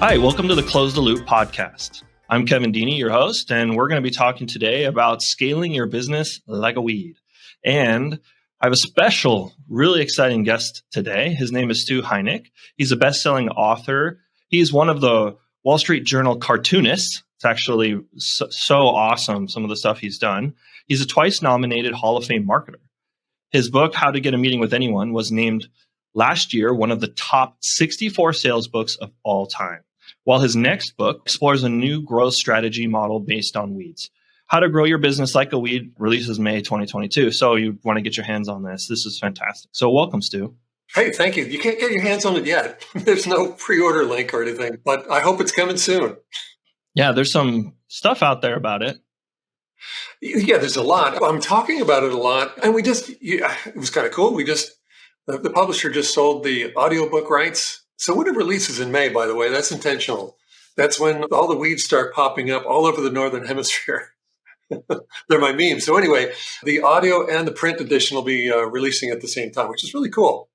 Hi, welcome to the Close the Loop podcast. I'm Kevin Deeney, your host, and we're going to be talking today about scaling your business like a weed. And I have a special, really exciting guest today. His name is Stu Heinecke. He's a best-selling author. He's one of the Wall Street Journal cartoonists. It's actually so awesome, some of the stuff he's done. He's a twice-nominated Hall of Fame marketer. His book, How to Get a Meeting with Anyone, was named last year one of the top 64 sales books of all time, while his next book explores a new growth strategy model based on weeds. How to Grow Your Business Like a Weed releases May 2022. So you want to get your hands on this. This is fantastic. So welcome, Stu. Hey, thank you. You can't get your hands on it yet. There's no pre-order link or anything, but I hope it's coming soon. Yeah, there's some stuff out there about it. Yeah, there's a lot. I'm talking about it a lot. And it was kind of cool. The publisher just sold the audiobook rights. So when it releases in May, by the way, that's intentional. That's when all the weeds start popping up all over the Northern Hemisphere. They're my memes. So anyway, the audio and the print edition will be releasing at the same time, which is really cool.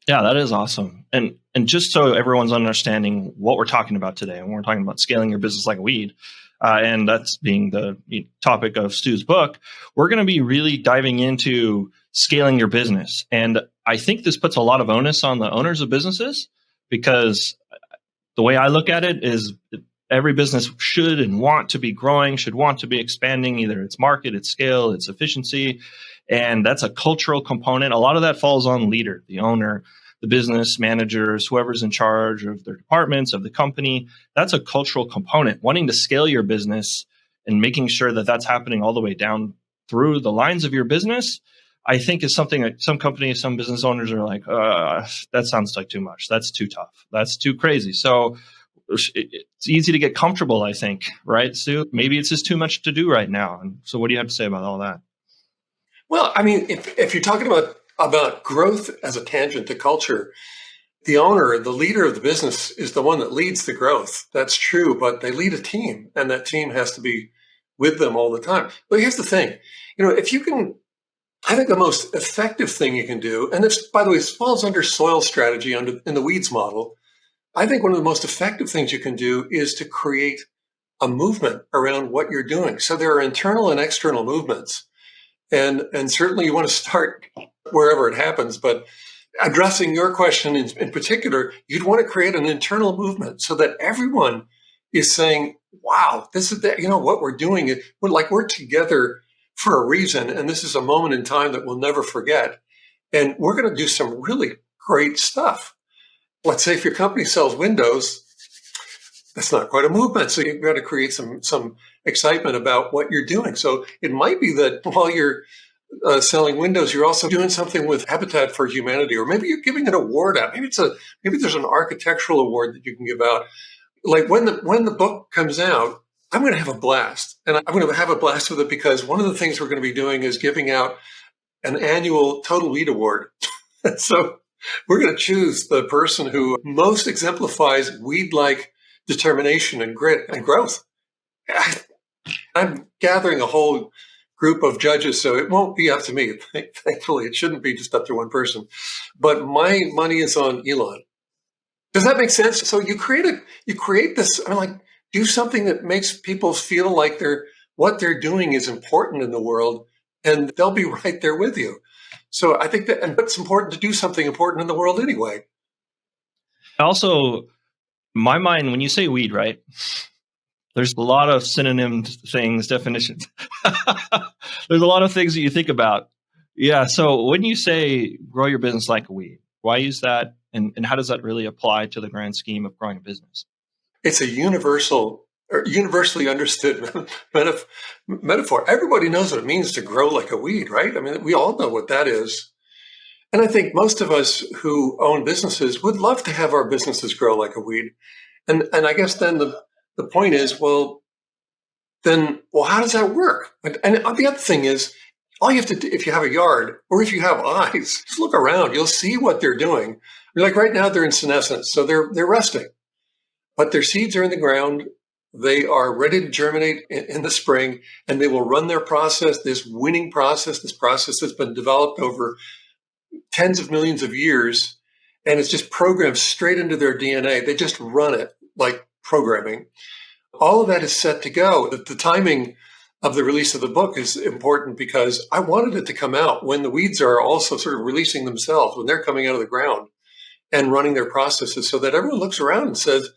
Yeah, that is awesome. And just so everyone's understanding what we're talking about today, and we're talking about scaling your business like a weed, and that's being the topic of Stu's book, we're going to be really diving into scaling your business. And I think this puts a lot of onus on the owners of businesses, because the way I look at it is every business should and want to be growing, should want to be expanding, either its market, its scale, its efficiency. And that's a cultural component. A lot of that falls on leader, the owner, the business managers, whoever's in charge of their departments, of the company. That's a cultural component. Wanting to scale your business and making sure that that's happening all the way down through the lines of your business, I think is something that some companies, some business owners are like, that sounds like too much. That's too tough. That's too crazy. So it's easy to get comfortable, I think, right, Stu? Maybe it's just too much to do right now. And so what do you have to say about all that? Well, I mean, if you're talking about growth as a tangent to culture, the owner, the leader of the business is the one that leads the growth. That's true, but they lead a team, and that team has to be with them all the time. But here's the thing. If you can, I think the most effective thing you can do, and this, by the way, this falls under soil strategy in the weeds model. I think one of the most effective things you can do is to create a movement around what you're doing. So there are internal and external movements. And certainly you want to start wherever it happens, but addressing your question in particular, you'd want to create an internal movement so that everyone is saying, wow, this is what we're doing. We're together for a reason. And this is a moment in time that we'll never forget. And we're going to do some really great stuff. Let's say if your company sells windows, that's not quite a movement. So you've got to create some excitement about what you're doing. So it might be that while you're selling windows, you're also doing something with Habitat for Humanity, or maybe you're giving an award out. Maybe there's an architectural award that you can give out. Like when the book comes out, I'm going to have a blast, and I'm going to have a blast with it because one of the things we're going to be doing is giving out an annual Total Weed Award. So we're going to choose the person who most exemplifies weed-like determination and grit and growth. I'm gathering a whole group of judges, so it won't be up to me. Thankfully, it shouldn't be just up to one person. But my money is on Elon. Does that make sense? So you create this, do something that makes people feel like what they're doing is important in the world, and they'll be right there with you. So I think and it's important to do something important in the world anyway. Also, my mind, when you say weed, right? There's a lot of synonym things, definitions. There's a lot of things that you think about. Yeah. So when you say grow your business like a weed, why use that? And how does that really apply to the grand scheme of growing a business? It's a universally understood metaphor. Everybody knows what it means to grow like a weed, right? I mean, we all know what that is. And I think most of us who own businesses would love to have our businesses grow like a weed. And I guess then the point is, how does that work? And the other thing is, all you have to do, if you have a yard or if you have eyes, just look around. You'll see what they're doing. Like right now, they're in senescence, so they're resting. But their seeds are in the ground. They are ready to germinate in the spring, and they will run their process, this winning process, this process that's been developed over tens of millions of years, and it's just programmed straight into their DNA. They just run it like programming. All of that is set to go. The timing of the release of the book is important because I wanted it to come out when the weeds are also sort of releasing themselves, when they're coming out of the ground and running their processes, so that everyone looks around and says,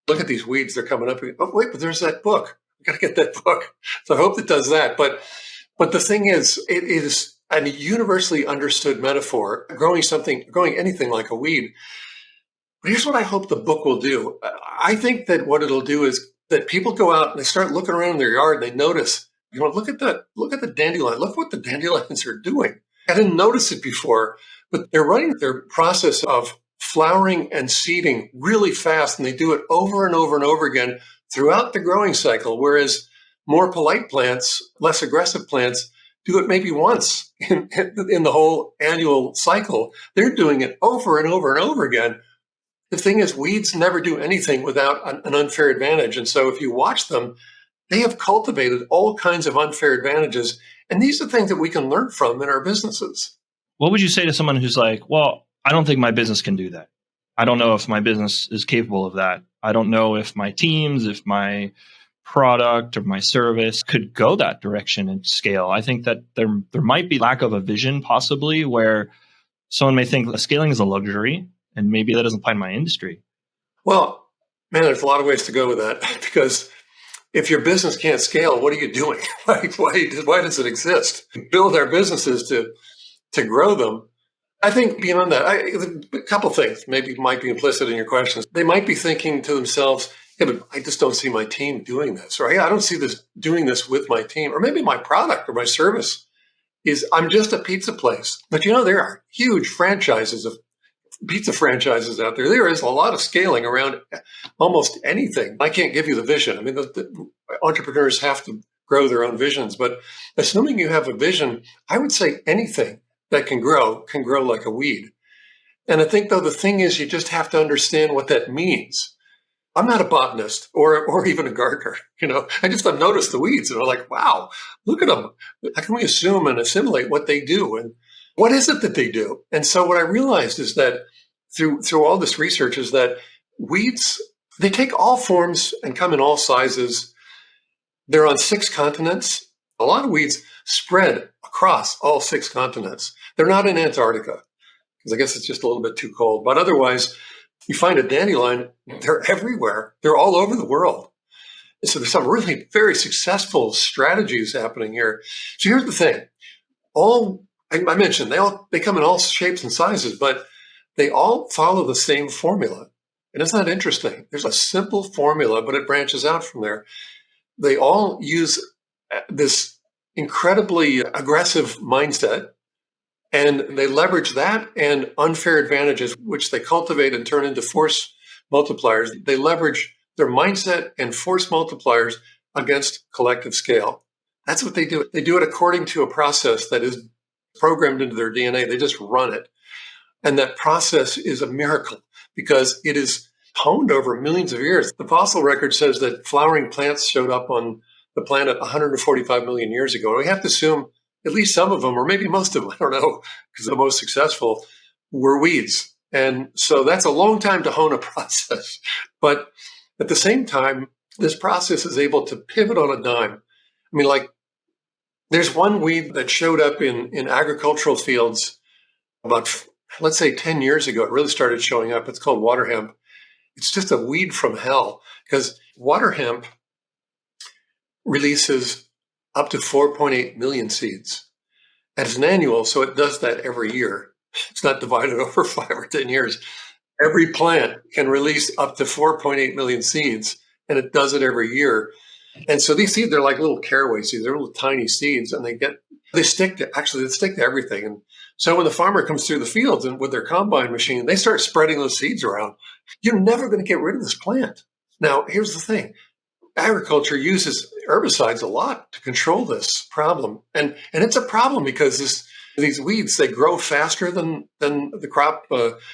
look at these weeds, they're coming up. Oh, wait, but there's that book. I got to get that book. So I hope it does that. But the thing is, it is a universally understood metaphor, growing anything like a weed. But here's what I hope the book will do. I think that what it'll do is that people go out and they start looking around in their yard and they notice, look at the dandelion. Look what the dandelions are doing. I didn't notice it before, but they're running their process of flowering and seeding really fast, and they do it over and over and over again throughout the growing cycle, whereas more polite plants, less aggressive plants, do it maybe once in the whole annual cycle. They're doing it over and over and over again. The thing is, weeds never do anything without an unfair advantage. And so if you watch them, they have cultivated all kinds of unfair advantages. And these are things that we can learn from in our businesses. What would you say to someone who's like, well, I don't think my business can do that. I don't know if my business is capable of that. I don't know if my teams, if my product or my service could go that direction and scale. I think that there might be lack of a vision possibly where someone may think scaling is a luxury and maybe that doesn't apply to my industry. Well, man, there's a lot of ways to go with that because if your business can't scale, what are you doing? Why does it exist? Build our businesses to grow them. I think beyond that, a couple of things maybe might be implicit in your questions. They might be thinking to themselves, yeah, but I just don't see my team doing this, or hey, I don't see doing this with my team, or maybe my product or my service I'm just a pizza place. But there are huge franchises of pizza franchises out there. There is a lot of scaling around almost anything. I can't give you the vision. I mean, the entrepreneurs have to grow their own visions, but assuming you have a vision, I would say anything that can grow like a weed. And I think, though, the thing is you just have to understand what that means. I'm not a botanist or even a gardener. I've noticed the weeds and I'm like, wow, look at them. How can we assume and assimilate what they do? And what is it that they do? And so what I realized is that through all this research is that weeds, they take all forms and come in all sizes. They're on 6 continents. A lot of weeds spread across all 6 continents. They're not in Antarctica because I guess it's just a little bit too cold. But otherwise, you find a dandelion, they're everywhere. They're all over the world. And so there's some really very successful strategies happening here. So here's the thing. I mentioned they come in all shapes and sizes, but they all follow the same formula. And isn't that interesting? There's a simple formula, but it branches out from there. They all use this incredibly aggressive mindset, and they leverage that and unfair advantages, which they cultivate and turn into force multipliers. They leverage their mindset and force multipliers against collective scale. That's what they do. They do it according to a process that is programmed into their DNA. They just run it. And that process is a miracle because it is honed over millions of years. The fossil record says that flowering plants showed up on the planet 145 million years ago. We have to assume at least some of them, or maybe most of them, I don't know, because the most successful were weeds. And so that's a long time to hone a process. But at the same time, this process is able to pivot on a dime. I mean, like, there's one weed that showed up in agricultural fields about, let's say, 10 years ago. It really started showing up. It's called water hemp. It's just a weed from hell because water hemp releases up to 4.8 million seeds. And it's an annual, so it does that every year. It's not divided over 5 or 10 years. Every plant can release up to 4.8 million seeds, and it does it every year. And so these seeds, they're like little caraway seeds. They're little tiny seeds, and they stick to everything. And so when the farmer comes through the fields and with their combine machine, they start spreading those seeds around. You're never going to get rid of this plant. Now, here's the thing. Agriculture uses herbicides a lot to control this problem. And it's a problem because these weeds, they grow faster than the crop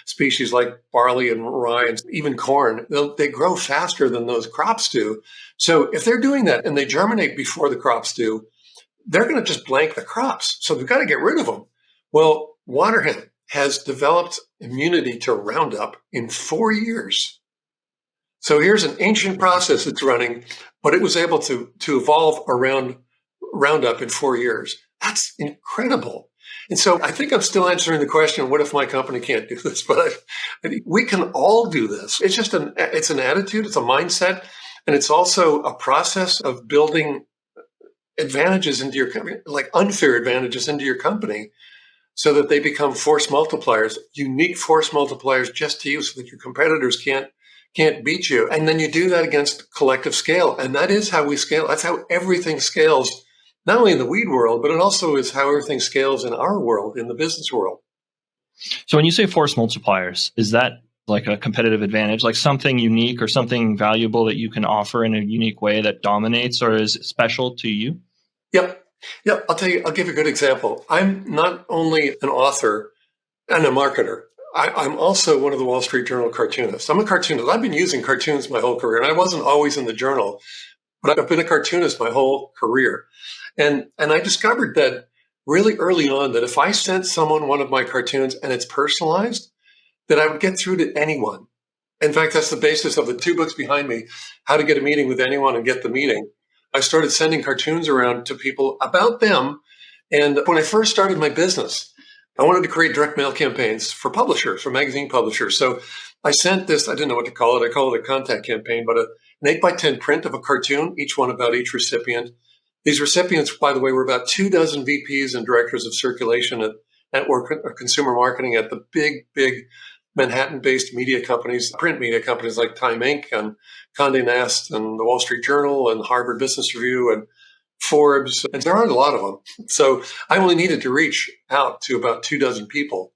species like barley and rye and even corn. They grow faster than those crops do. So if they're doing that and they germinate before the crops do, they're going to just blank the crops. So we've got to get rid of them. Well, water hemp has developed immunity to Roundup in 4 years. So here's an ancient process that's running, but it was able to evolve around Roundup in 4 years. That's incredible. And so I think I'm still answering the question, what if my company can't do this? But we can all do this. It's just it's an attitude, it's a mindset, and it's also a process of building advantages into your company, like unfair advantages into your company, so that they become force multipliers, unique force multipliers just to you, so that your competitors can't beat you. And then you do that against collective scale. And that is how we scale. That's how everything scales, not only in the weed world, but it also is how everything scales in our world, in the business world. So when you say force multipliers, is that like a competitive advantage, like something unique or something valuable that you can offer in a unique way that dominates or is special to you? Yep. I'll give you a good example. I'm not only an author and a marketer, I'm also one of the Wall Street Journal cartoonists. I'm a cartoonist. I've been using cartoons my whole career, and I wasn't always in the journal, but I've been a cartoonist my whole career. And I discovered that really early on that if I sent someone one of my cartoons and it's personalized, that I would get through to anyone. In fact, that's the basis of the 2 books behind me, How to Get a Meeting with Anyone and Get the Meeting. I started sending cartoons around to people about them. And when I first started my business, I wanted to create direct mail campaigns for publishers, for magazine publishers. So I sent this, I didn't know what to call it. I call it a contact campaign, but an 8x10 print of a cartoon, each one about each recipient. These recipients, by the way, were about 24 VPs and directors of circulation or consumer marketing at the big Manhattan-based media companies, print media companies like Time Inc. and Condé Nast and the Wall Street Journal and Harvard Business Review and Forbes, and there aren't a lot of them. So I only needed to reach out to about 24 people.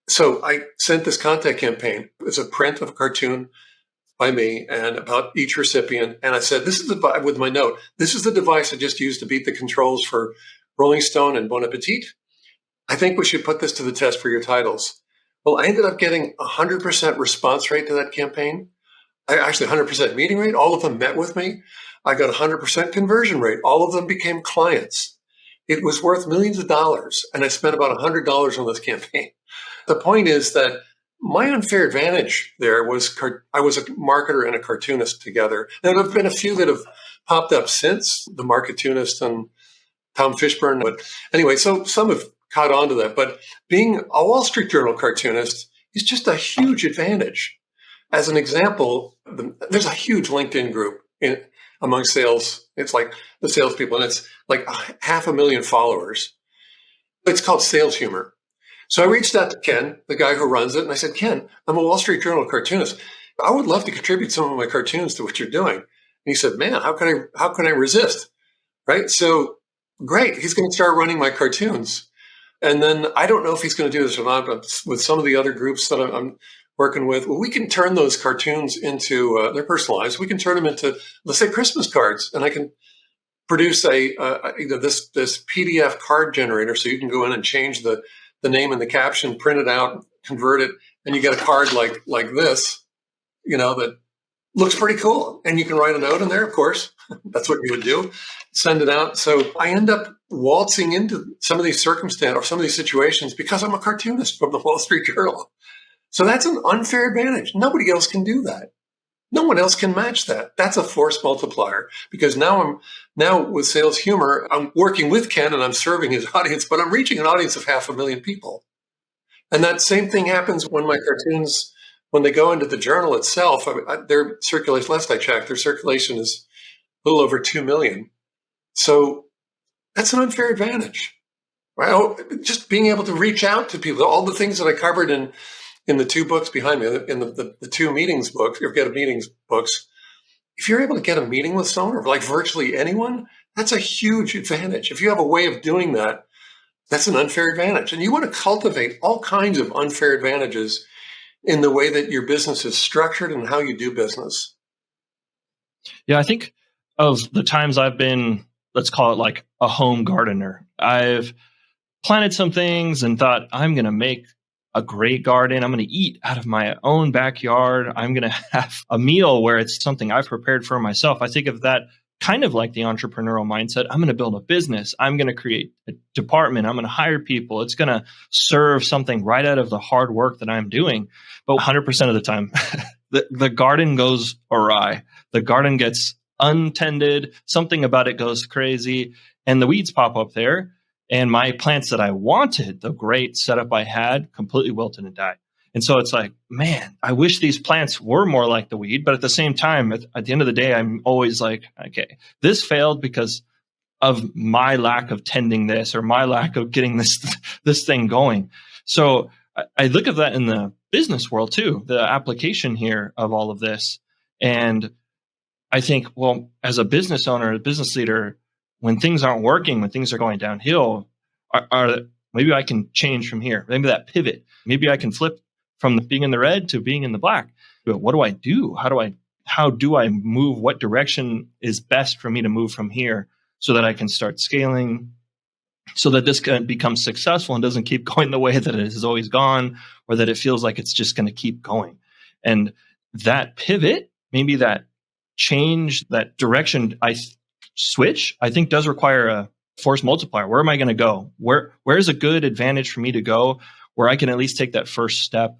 So I sent this contact campaign. It's a print of a cartoon by me and about each recipient. And I said, with my note, this is the device I just used to beat the controls for Rolling Stone and Bon Appetit. I think we should put this to the test for your titles. Well, I ended up getting 100% response rate to that campaign. Actually, 100% meeting rate. All of them met with me. I got 100% conversion rate. All of them became clients. It was worth millions of dollars, and I spent about $100 on this campaign. The point is that my unfair advantage there was I was a marketer and a cartoonist together. There have been a few that have popped up since, the Marketoonist and Tom Fishburne. But anyway, so some have caught on to that. But being a Wall Street Journal cartoonist is just a huge advantage. As an example, there's a huge LinkedIn group among sales. It's like the salespeople, and it's like 500,000 followers. It's called Sales Humor. So I reached out to Ken, the guy who runs it, and I said, Ken, I'm a Wall Street Journal cartoonist. I would love to contribute some of my cartoons to what you're doing. And he said, man, how can I resist? Right? So great. He's going to start running my cartoons. And then I don't know if he's going to do this or not, but with some of the other groups that I'm working with, well, we can turn those cartoons into, they're personalized. We can turn them into, let's say, Christmas cards. And I can produce this PDF card generator, so you can go in and change the name and the caption, print it out, convert it, and you get a card like this, that looks pretty cool. And you can write a note in there, of course. That's what you would do. Send it out. So I end up waltzing into some of these circumstances or some of these situations because I'm a cartoonist from the Wall Street Journal. So that's an unfair advantage. Nobody else can do that. No one else can match that. That's a force multiplier, because now with Sales Humor, I'm working with Ken and I'm serving his audience, but I'm reaching an audience of 500,000 people. And that same thing happens when my cartoons, when they go into the journal itself, their circulation, last I checked, their circulation is a little over 2 million. So that's an unfair advantage, right? Just being able to reach out to people, all the things that I covered in the 2 books behind me, in the 2 meetings books, or Get a Meetings books, if you're able to get a meeting with someone, or like virtually anyone, that's a huge advantage. If you have a way of doing that, that's an unfair advantage. And you want to cultivate all kinds of unfair advantages in the way that your business is structured and how you do business. Yeah, I think of the times I've been, let's call it like a home gardener. I've planted some things and thought, I'm going to make a great garden. I'm going to eat out of my own backyard. I'm going to have a meal where it's something I've prepared for myself. I think of that kind of like the entrepreneurial mindset. I'm going to build a business. I'm going to create a department. I'm going to hire people. It's going to serve something right out of the hard work that I'm doing. But 100% of the time, the garden goes awry. The garden gets untended. Something about it goes crazy, and the weeds pop up there. And my plants that I wanted, the great setup I had, completely wilted and died. And so it's like, man, I wish these plants were more like the weed. But at the same time, at the end of the day, I'm always like, okay, this failed because of my lack of tending this or my lack of getting this thing going. So I look at that in the business world too, the application here of all of this. And I think, well, as a business owner, a business leader, when things aren't working, when things are going downhill, maybe I can change from here. Maybe that pivot. Maybe I can flip from being in the red to being in the black. But what do I do? How do I move? What direction is best for me to move from here so that I can start scaling, so that this can become successful and doesn't keep going the way that it has always gone, or that it feels like it's just going to keep going. And that pivot, maybe that change, that direction switch, I think does require a force multiplier. Where am I going to go? Where's a good advantage for me to go where I can at least take that first step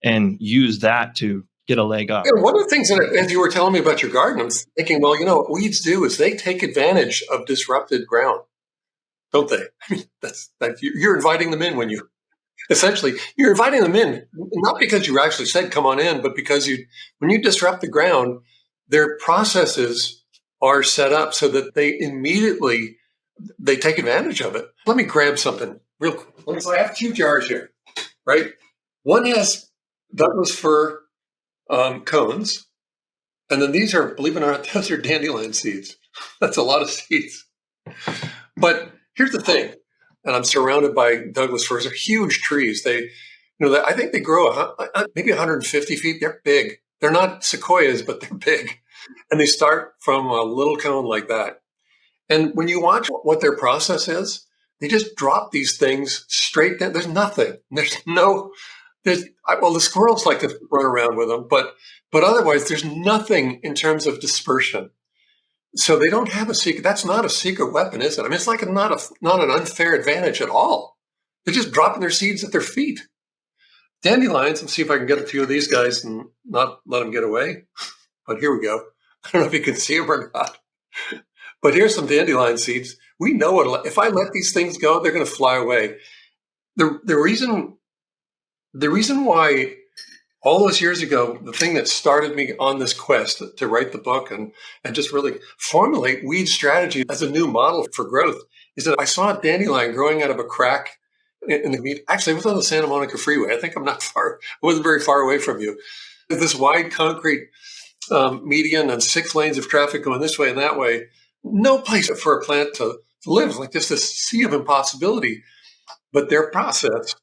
and use that to get a leg up? Yeah, one of the things that, as you were telling me about your garden, I'm thinking, well, what weeds do is they take advantage of disrupted ground, don't they? I mean, you're inviting them in you're inviting them in, not because you actually said, come on in, but because when you disrupt the ground, their processes are set up so that they take advantage of it. Let me grab something real quick. So I have 2 jars here, right? One has Douglas fir cones. And then these are, believe it or not, those are dandelion seeds. That's a lot of seeds. But here's the thing, and I'm surrounded by Douglas firs. They're huge trees. I think they grow maybe 150 feet. They're big. They're not sequoias, but they're big. And they start from a little cone like that. And when you watch what their process is, they just drop these things straight down. There's nothing. The squirrels like to run around with them, but otherwise there's nothing in terms of dispersion. So they don't have a secret. That's not a secret weapon, is it? I mean, it's like not an unfair advantage at all. They're just dropping their seeds at their feet. Dandelions, let's see if I can get a few of these guys and not let them get away. But here we go. I don't know if you can see them or not. But here's some dandelion seeds. We know if I let these things go, they're going to fly away. The reason why all those years ago, the thing that started me on this quest to write the book and just really formulate weed strategy as a new model for growth is that I saw a dandelion growing out of a crack in the weed. Actually, it was on the Santa Monica Freeway. I think I wasn't very far away from you. This wide concrete median and 6 lanes of traffic going this way and that way. No place for a plant to live, like just this sea of impossibility. But their process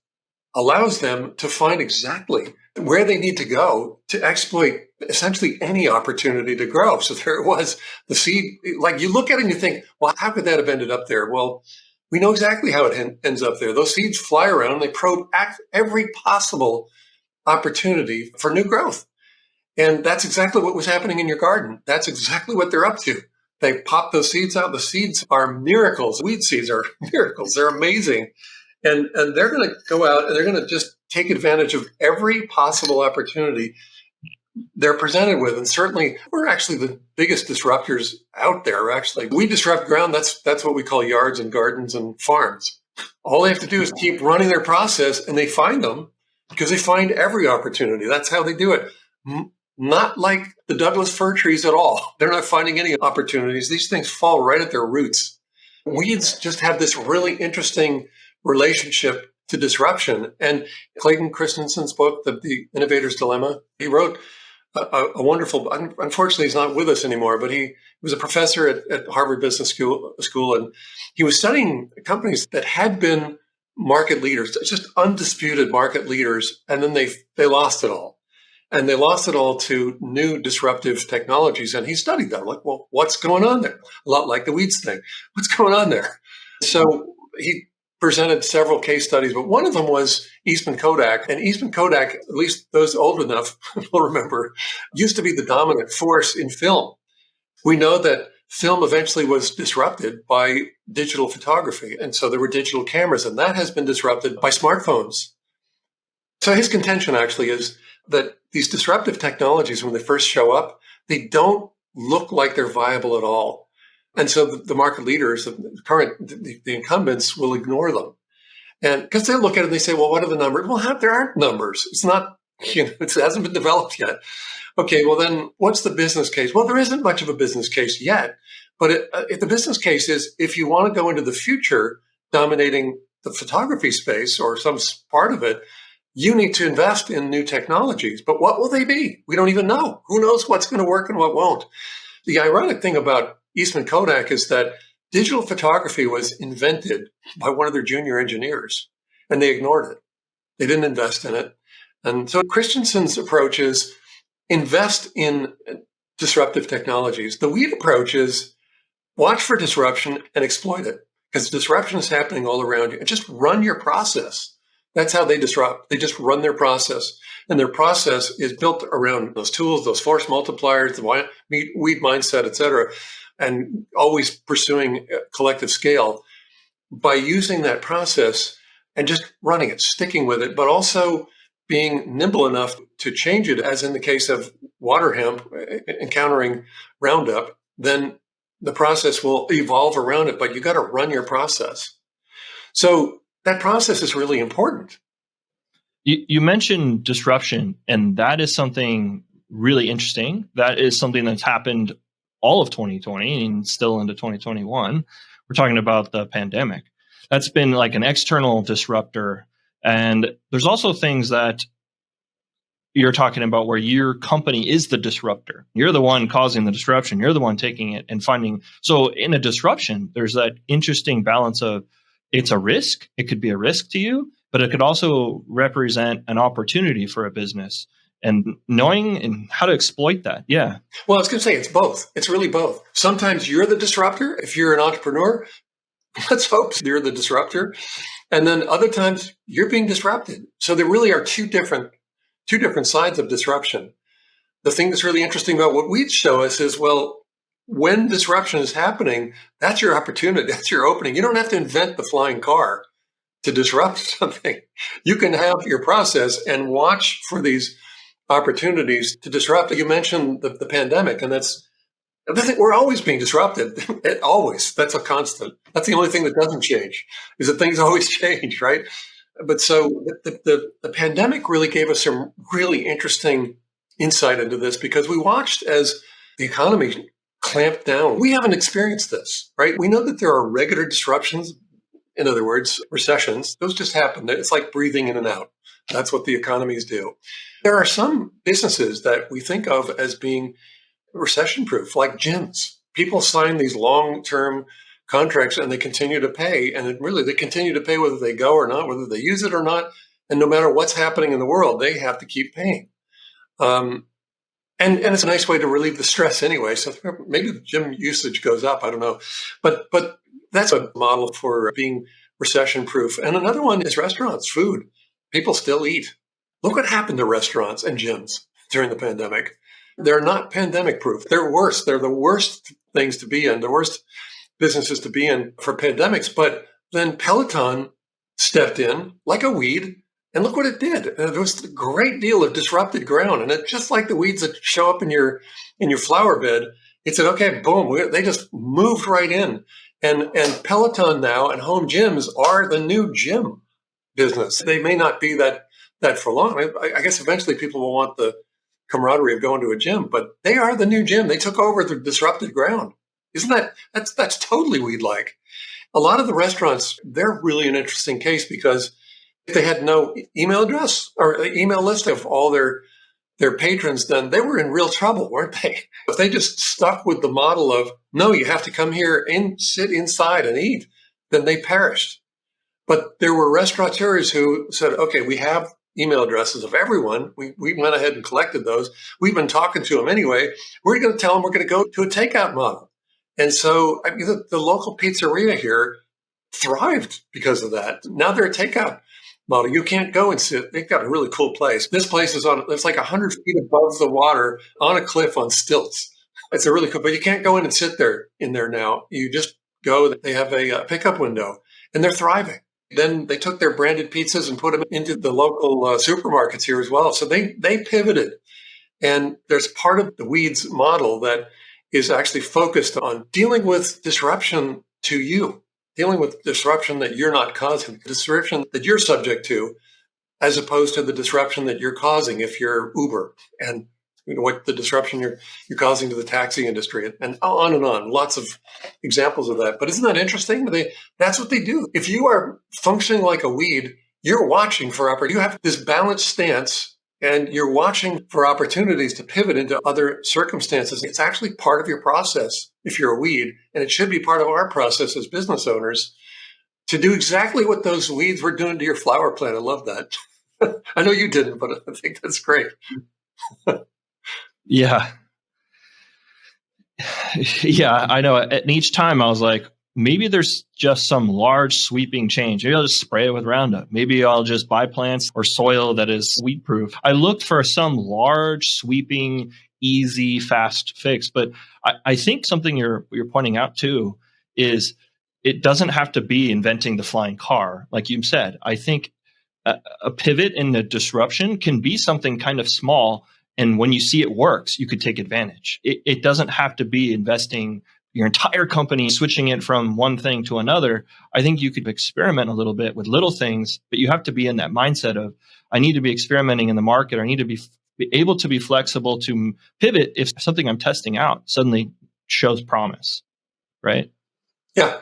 allows them to find exactly where they need to go to exploit essentially any opportunity to grow. So there it was, the seed, like you look at it and you think, well, how could that have ended up there? Well, we know exactly how it ends up there. Those seeds fly around and they probe every possible opportunity for new growth. And that's exactly what was happening in your garden. That's exactly what they're up to. They pop those seeds out. The seeds are miracles. Weed seeds are miracles. They're amazing. And they're going to go out and they're going to just take advantage of every possible opportunity they're presented with. And certainly we're actually the biggest disruptors out there. Actually, we disrupt ground. That's what we call yards and gardens and farms. All they have to do is keep running their process and they find them because they find every opportunity. That's how they do it. Not like the Douglas fir trees at all. They're not finding any opportunities. These things fall right at their roots. Weeds just have this really interesting relationship to disruption. And Clayton Christensen's book, The Innovator's Dilemma, he wrote a wonderful, unfortunately he's not with us anymore, but he was a professor at Harvard Business School, and he was studying companies that had been market leaders, just undisputed market leaders, and then they lost it all. And they lost it all to new disruptive technologies. And he studied them. Like, well, what's going on there? A lot like the weeds thing. What's going on there? So he presented several case studies, but one of them was Eastman Kodak. And Eastman Kodak, at least those old enough will remember, used to be the dominant force in film. We know that film eventually was disrupted by digital photography. And so there were digital cameras, and that has been disrupted by smartphones. So his contention actually is that these disruptive technologies, when they first show up, they don't look like they're viable at all. And so the market leaders, the incumbents will ignore them. And because they look at it and they say, well, what are the numbers? Well, there aren't numbers. It's not, it hasn't been developed yet. Okay, well then what's the business case? Well, there isn't much of a business case yet. But the business case is if you want to go into the future dominating the photography space or some part of it, you need to invest in new technologies. But what will they be? We don't even know. Who knows what's going to work and what won't? The ironic thing about Eastman Kodak is that digital photography was invented by one of their junior engineers, and they ignored it. They didn't invest in it. And so Christensen's approach is invest in disruptive technologies. The Weed approach is watch for disruption and exploit it, because disruption is happening all around you. And just run your process. That's how they disrupt. They just run their process. And their process is built around those tools, those force multipliers, the weed mindset, et cetera, and always pursuing collective scale by using that process and just running it, sticking with it, but also being nimble enough to change it, as in the case of water hemp encountering Roundup, then the process will evolve around it, but you got to run your process. So that process is really important. You mentioned disruption, and that is something really interesting. That is something that's happened all of 2020 and still into 2021. We're talking about the pandemic. That's been like an external disruptor. And there's also things that you're talking about where your company is the disruptor. You're the one causing the disruption. You're the one taking it and finding. So in a disruption, there's that interesting balance of it's a risk. It could be a risk to you, but it could also represent an opportunity for a business, and knowing and how to exploit that. Yeah. Well, I was going to say it's both. It's really both. Sometimes you're the disruptor. If you're an entrepreneur, let's hope you're the disruptor. And then other times you're being disrupted. So there really are two different sides of disruption. The thing that's really interesting about what we'd show us is, well, when disruption is happening, that's your opportunity. That's your opening. You don't have to invent the flying car to disrupt something. You can have your process and watch for these opportunities to disrupt. You mentioned the pandemic, and we're always being disrupted. Always. That's a constant. That's the only thing that doesn't change, is that things always change, right? But so the pandemic really gave us some really interesting insight into this, because we watched as the economy clamped down. We haven't experienced this, right? We know that there are regular disruptions. In other words, recessions. Those just happen. It's like breathing in and out. That's what the economies do. There are some businesses that we think of as being recession-proof, like gyms. People sign these long-term contracts and they continue to pay. And they continue to pay whether they go or not, whether they use it or not. And no matter what's happening in the world, they have to keep paying. And it's a nice way to relieve the stress anyway. So maybe the gym usage goes up. I don't know. But that's a model for being recession-proof. And another one is restaurants, food. People still eat. Look what happened to restaurants and gyms during the pandemic. They're not pandemic-proof. They're worse. They're the worst things to be in, the worst businesses to be in for pandemics. But then Peloton stepped in like a weed, and look what it did. There was a great deal of disrupted ground. And it just like the weeds that show up in your flower bed, it said, okay, boom, they just moved right in. And Peloton now and home gyms are the new gym business. They may not be that for long. I guess eventually people will want the camaraderie of going to a gym, but they are the new gym. They took over the disrupted ground. Isn't that's totally weed-like. A lot of the restaurants, they're really an interesting case, because if they had no email address or email list of all their patrons, then they were in real trouble, weren't they? If they just stuck with the model of, no, you have to come here and sit inside and eat, then they perished. But there were restaurateurs who said, okay, we have email addresses of everyone. We went ahead and collected those. We've been talking to them anyway. We're going to tell them we're going to go to a takeout model. And so the local pizzeria here thrived because of that. Now they're a takeout model. You can't go and sit. They've got a really cool place. This place it's like 100 feet above the water on a cliff on stilts. It's a really cool, but you can't go in and sit in there now. You just go. They have a pickup window, and they're thriving. Then they took their branded pizzas and put them into the local supermarkets here as well. So they pivoted. And there's part of the weeds model that is actually focused on dealing with disruption to you, dealing with disruption that you're not causing, disruption that you're subject to, as opposed to the disruption that you're causing if you're Uber, and what the disruption you're causing to the taxi industry, and on and on. Lots of examples of that. But isn't that interesting? That's what they do. If you are functioning like a weed, you're watching for opportunity. You have this balanced stance, and you're watching for opportunities to pivot into other circumstances. It's actually part of your process if you're a weed, and it should be part of our process as business owners to do exactly what those weeds were doing to your flower plant. I love that. I know you didn't, but I think that's great. Yeah. Yeah, I know. And each time I was like, maybe there's just some large sweeping change. Maybe I'll just spray it with Roundup. Maybe I'll just buy plants or soil that is weed proof. I looked for some large sweeping, easy, fast fix. But I think something you're pointing out too is it doesn't have to be inventing the flying car. Like you said, I think a pivot in the disruption can be something kind of small. And when you see it works, you could take advantage. It doesn't have to be investing your entire company, switching it from one thing to another. I think you could experiment a little bit with little things, but you have to be in that mindset of, I need to be experimenting in the market. I need to be able to be flexible to pivot if something I'm testing out suddenly shows promise, right? Yeah.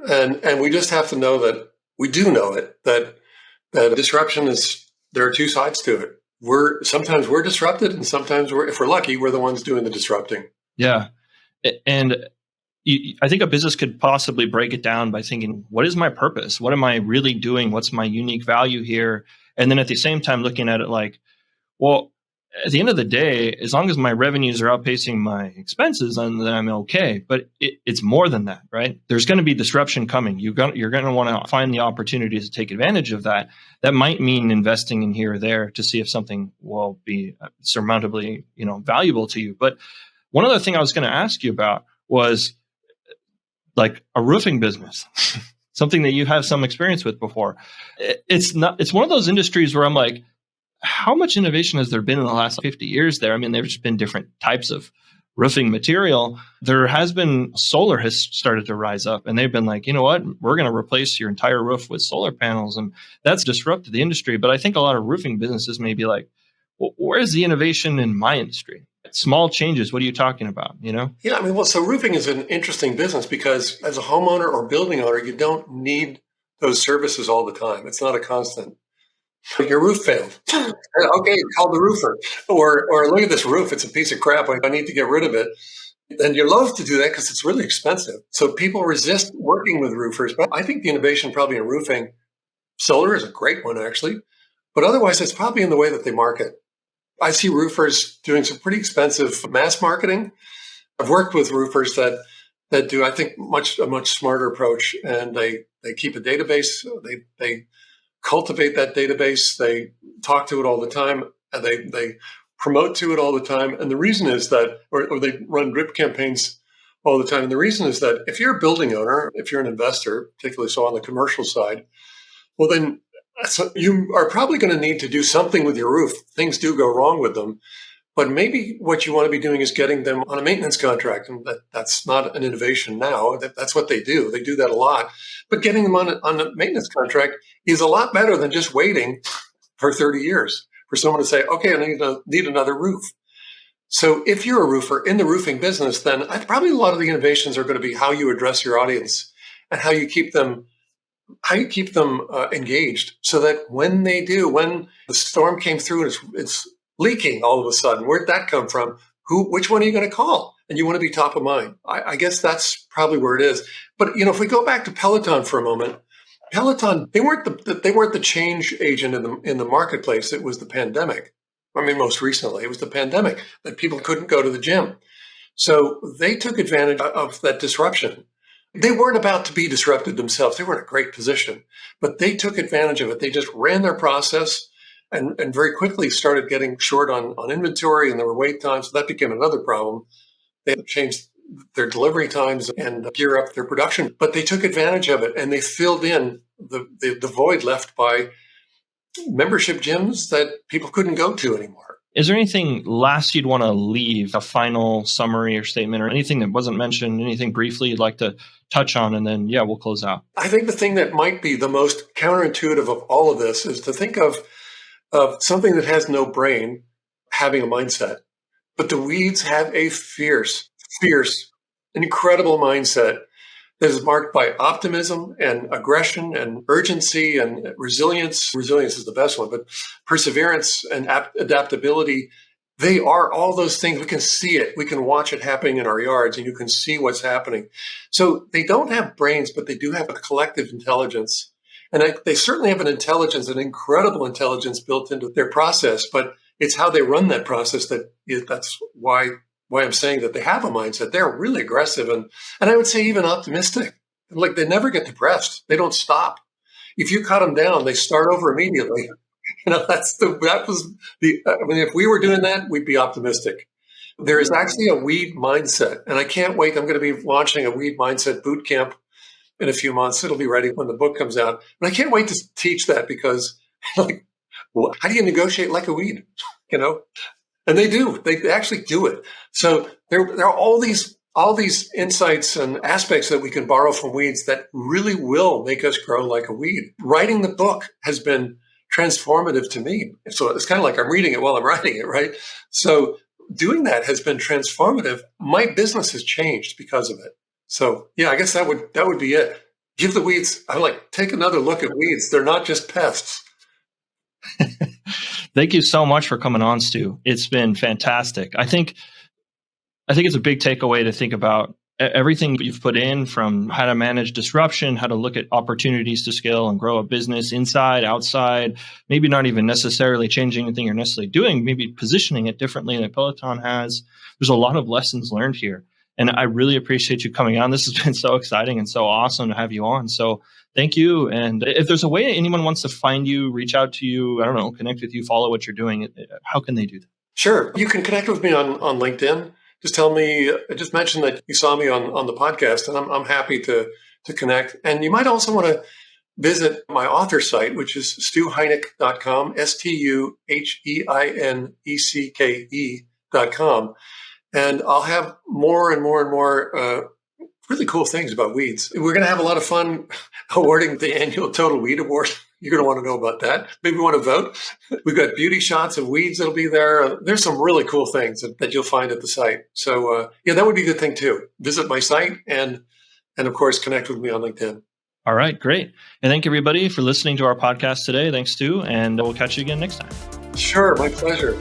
And we just have to know that we do know it, that disruption there are two sides to it. Sometimes we're disrupted, and sometimes if we're lucky, we're the ones doing the disrupting. Yeah. And I think a business could possibly break it down by thinking, what is my purpose? What am I really doing? What's my unique value here? And then at the same time, looking at it like, well, at the end of the day, as long as my revenues are outpacing my expenses, then I'm okay. But it's more than that, right? There's going to be disruption coming. You're going to want to find the opportunities to take advantage of that. That might mean investing in here or there to see if something will be surmountably, valuable to you. But one other thing I was going to ask you about was like a roofing business, something that you have some experience with before. It's one of those industries where I'm like, how much innovation has there been in the last 50 years there? I mean, there's been different types of roofing material. There has been solar has started to rise up, and they've been like, you know what, we're going to replace your entire roof with solar panels. And that's disrupted the industry. But I think a lot of roofing businesses may be like, well, where's the innovation in my industry? Small changes. What are you talking about? Yeah, I mean, so roofing is an interesting business because as a homeowner or building owner, you don't need those services all the time. It's not a constant. Your roof failed. Okay, call the roofer. Or look at this roof. It's a piece of crap. I need to get rid of it. And you love to do that because it's really expensive. So people resist working with roofers. But I think the innovation probably in roofing, solar is a great one, actually. But otherwise, it's probably in the way that they market. I see roofers doing some pretty expensive mass marketing. I've worked with roofers that do, I think, a much smarter approach. And they keep a database. They cultivate that database. They talk to it all the time, and they promote to it all the time. And the reason is that, or they run drip campaigns all the time. And the reason is that if you're a building owner, if you're an investor, particularly so on the commercial side, well, then you are probably going to need to do something with your roof. Things do go wrong with them. But maybe what you want to be doing is getting them on a maintenance contract. And that's not an innovation now. That's what they do. They do that a lot. But getting them on a maintenance contract is a lot better than just waiting for 30 years for someone to say, okay, I need another roof. So if you're a roofer in the roofing business, then probably a lot of the innovations are going to be how you address your audience and how you keep them engaged so that when the storm came through and it's leaking all of a sudden, where'd that come from? Which one are you going to call? And you want to be top of mind. I guess that's probably where it is. But if we go back to Peloton for a moment, Peloton, they weren't the change agent in the marketplace. It was the pandemic. I mean, most recently, it was the pandemic that people couldn't go to the gym. So they took advantage of that disruption. They weren't about to be disrupted themselves. They were in a great position, but they took advantage of it. They just ran their process and very quickly started getting short on inventory, and there were wait times. So that became another problem. They had to change their delivery times and gear up their production. But they took advantage of it, and they filled in the void left by membership gyms that people couldn't go to anymore. Is there anything last you'd want to leave, a final summary or statement, or anything that wasn't mentioned, anything briefly you'd like to touch on, and then, we'll close out? I think the thing that might be the most counterintuitive of all of this is to think of something that has no brain having a mindset. But the weeds have a fierce, incredible mindset that is marked by optimism and aggression and urgency and resilience. Resilience is the best one, but perseverance and adaptability, they are all those things. We can see it. We can watch it happening in our yards, and you can see what's happening. So they don't have brains, but they do have a collective intelligence. And they certainly have an intelligence, an incredible intelligence built into their process, but it's how they run that process that's why I'm saying that they have a mindset. They're really aggressive and I would say even optimistic. Like, they never get depressed. They don't stop. If you cut them down, they start over immediately. If we were doing that, we'd be optimistic. There is actually a weed mindset, and I can't wait. I'm going to be launching a weed mindset boot camp in a few months. It'll be ready when the book comes out. But I can't wait to teach that, because how do you negotiate like a weed? And they do. They actually do it. So there are all these insights and aspects that we can borrow from weeds that really will make us grow like a weed. Writing the book has been transformative to me. So it's kind of like I'm reading it while I'm writing it, right? So doing that has been transformative. My business has changed because of it. So I guess that would be it. Give the weeds. Take another look at weeds. They're not just pests. Thank you so much for coming on, Stu. It's been fantastic. I think it's a big takeaway to think about everything you've put in, from how to manage disruption, how to look at opportunities to scale and grow a business inside, outside, maybe not even necessarily changing anything you're necessarily doing, maybe positioning it differently than Peloton has. There's a lot of lessons learned here. And I really appreciate you coming on. This has been so exciting and so awesome to have you on. So thank you. And if there's a way anyone wants to find you, reach out to you, connect with you, follow what you're doing, how can they do that? Sure. You can connect with me on LinkedIn. Just mention that you saw me on the podcast, and I'm happy to connect. And you might also want to visit my author site, which is stuheinecke.com, StuHeinecke.com. And I'll have more and more and more really cool things about weeds. We're going to have a lot of fun awarding the annual Total Weed Award. You're going to want to know about that. Maybe you want to vote. We've got beauty shots of weeds that'll be there. There's some really cool things that you'll find at the site. So that would be a good thing too. Visit my site and of course connect with me on LinkedIn. All right, great. And thank you, everybody, for listening to our podcast today. Thanks, Stu, and we'll catch you again next time. Sure, my pleasure.